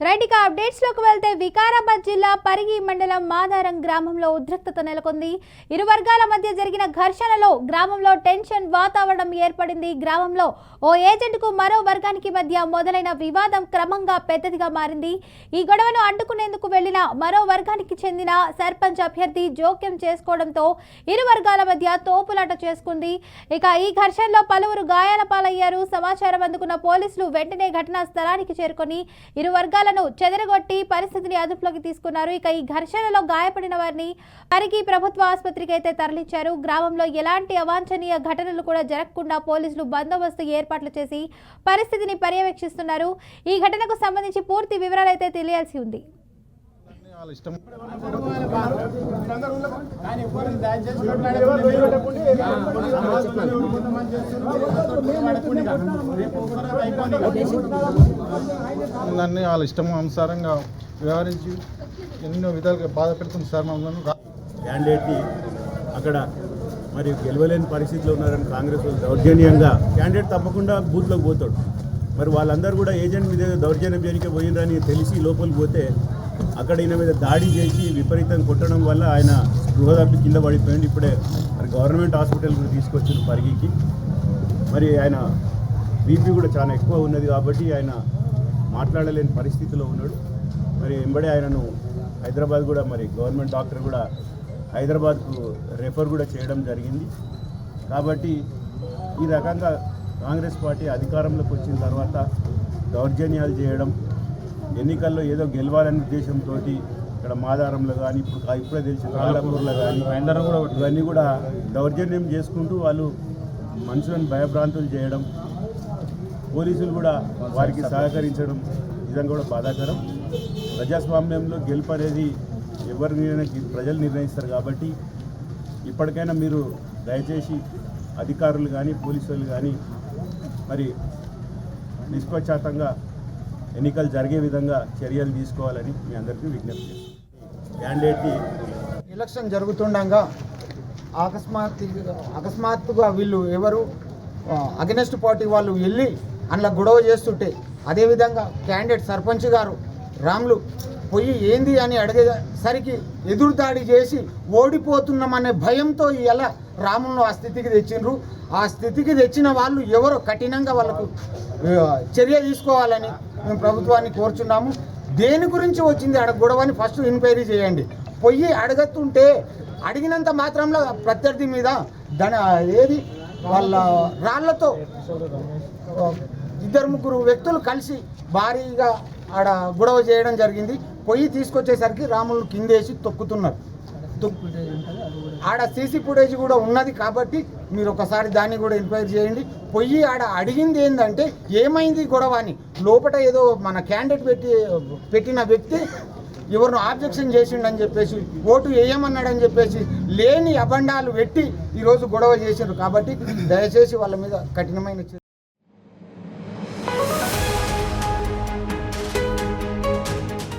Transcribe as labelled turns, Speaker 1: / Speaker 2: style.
Speaker 1: Right updates లోకి వెళ్తే వికారాబాద్ జిల్లా పరిగి మండలం మాదారం గ్రామంలో ఉద్రిక్తత నెలకొంది. ఇరు వర్గాల మధ్య జరిగిన ఘర్షణలో గ్రామంలో టెన్షన్ వాతావరణం ఏర్పడింది. గ్రామంలో ఓ ఏజెంట్ కు మరో వర్గానికి మధ్య మొదలైన వివాదం క్రమంగా పెద్దదిగా మారింది. ఈ గొడవను అడ్డుకునేందుకు వెళ్లిన మరో వర్గానికి చెందిన సర్పంచ్ అభ్యర్థి జోక్యం చేసుకోవడంతో ఇరు వర్గాల మధ్య తోపులాట చేసుకుంది. ఇక ఈ ఘర్షణలో పలువురు గాయాల పాలయ్యారు. సమాచారం అందుకున్న పోలీసులు వెంటనే ఘటనా స్థలానికి చేరుకొని ఇరు వర్గాలను చెదరగొట్టి పరిస్థితిని అదుపులోకి తీసుకున్నారు. ఇక ఈ ఘర్షణలో గాయపడిన వారిని పరిగి ప్రభుత్వ ఆసుపత్రికి అయితే తరలించారు. గ్రామంలో ఎలాంటి అవాంఛనీయ ఘటనలు కూడా జరగకుండా పోలీసులు బందోబస్తు ఏర్పాట్లు చేసి పరిస్థితిని పర్యవేక్షిస్తున్నారు. ఈ ఘటనకు సంబంధించి పూర్తి వివరాలు అయితే తెలియాల్సి ఉంది.
Speaker 2: దాన్ని వాళ్ళ ఇష్టం అనుసారంగా వ్యవహరించి ఎన్నో విధాలుగా బాధ పెడుతుంది సార్. మమ్మల్ని
Speaker 3: క్యాండిడేట్ని అక్కడ మరి గెలవలేని పరిస్థితిలో ఉన్నారని కాంగ్రెస్ దౌర్జన్యంగా క్యాండిడేట్ తప్పకుండా బూత్లోకి పోతాడు. మరి వాళ్ళందరూ కూడా ఏజెంట్ మీద దౌర్జన్యం జరిగే పోయిందని తెలిసి లోపలికి పోతే అక్కడ ఈయన మీద దాడి చేసి విపరీతం కొట్టడం వల్ల ఆయన స్పృహ తప్పి కింద పడిపోయింది. ఇప్పుడే మరి గవర్నమెంట్ హాస్పిటల్ కూడా తీసుకొచ్చారు పరిగికి. మరి ఆయన బీపీ కూడా చాలా ఎక్కువ ఉన్నది కాబట్టి ఆయన మాట్లాడలేని పరిస్థితిలో ఉన్నాడు. మరి వెంబడే ఆయనను హైదరాబాద్ కూడా మరి గవర్నమెంట్ డాక్టర్ కూడా హైదరాబాద్కు రెఫర్ కూడా చేయడం జరిగింది. కాబట్టి ఈ రకంగా కాంగ్రెస్ పార్టీ అధికారంలోకి వచ్చిన తర్వాత దౌర్జన్యాలు చేయడం, ఎన్నికల్లో ఏదో గెలవాలనే ఉద్దేశంతో ఇక్కడ మాదారంలో కానీ ఇప్పుడే తెలిసిన కాళ్ళపూర్లో కానీ ఇవన్నీ కూడా దౌర్జన్యం చేసుకుంటూ వాళ్ళు మనుషులను భయభ్రాంతులు చేయడం, పోలీసులు కూడా వారికి సహకరించడం నిజంగా కూడా బాధాకరం. ప్రజాస్వామ్యంలో గెలుపు అనేది ప్రజలు నిర్ణయిస్తారు. కాబట్టి ఇప్పటికైనా మీరు దయచేసి అధికారులు కానీ పోలీసులు కానీ మరి నిష్పక్షపాతంగా ఎన్నికలు జరిగే విధంగా చర్యలు తీసుకోవాలని మీ అందరికీ విజ్ఞప్తి చేస్తాను. క్యాండిడేట్ని
Speaker 4: ఎలక్షన్ జరుగుతుండగా అకస్మాత్తుగా వీళ్ళు ఎవరు అగెనెస్ట్ పార్టీ వాళ్ళు వెళ్ళి అందులో గొడవ చేస్తుంటే, అదేవిధంగా క్యాండిడేట్ సర్పంచ్ గారు రాములు పోయి ఏంది అని అడిగేసరికి ఎదురుదాడి చేసి ఓడిపోతున్నామనే భయంతో ఇలా రాములను ఆ స్థితికి తెచ్చిండ్రు. ఆ స్థితికి తెచ్చిన వాళ్ళు ఎవరో కఠినంగా వాళ్ళకు చర్య తీసుకోవాలని మేము ప్రభుత్వాన్ని కోరుచున్నాము. దేని గురించి వచ్చింది ఆడ గొడవని ఫస్ట్ ఎంక్వైరీ చేయండి. పోయి అడగతుంటే అడిగినంత మాత్రంలో ప్రత్యర్థి మీద ఏది వాళ్ళ రాళ్లతో 2-3 వ్యక్తులు కలిసి భారీగా ఆడ గొడవ చేయడం జరిగింది. పొయ్యి తీసుకొచ్చేసరికి రాములు కిందేసి తొక్కుతున్నారు. ఆడ సీసీ ఫుటేజ్ కూడా ఉన్నది కాబట్టి మీరు ఒకసారి దాన్ని కూడా ఎంక్వైరీ చేయండి. పొయ్యి ఆడ అడిగింది ఏంటంటే ఏమైంది గొడవ అని. లోపల ఏదో మన క్యాండిడేట్ పెట్టిన వ్యక్తి ఎవరిని ఆబ్జెక్షన్ చేసిండని చెప్పేసి, ఓటు వేయమన్నాడని చెప్పేసి లేని అబండాలు పెట్టి ఈరోజు గొడవ చేశారు. కాబట్టి దయచేసి వాళ్ళ మీద కఠినమైన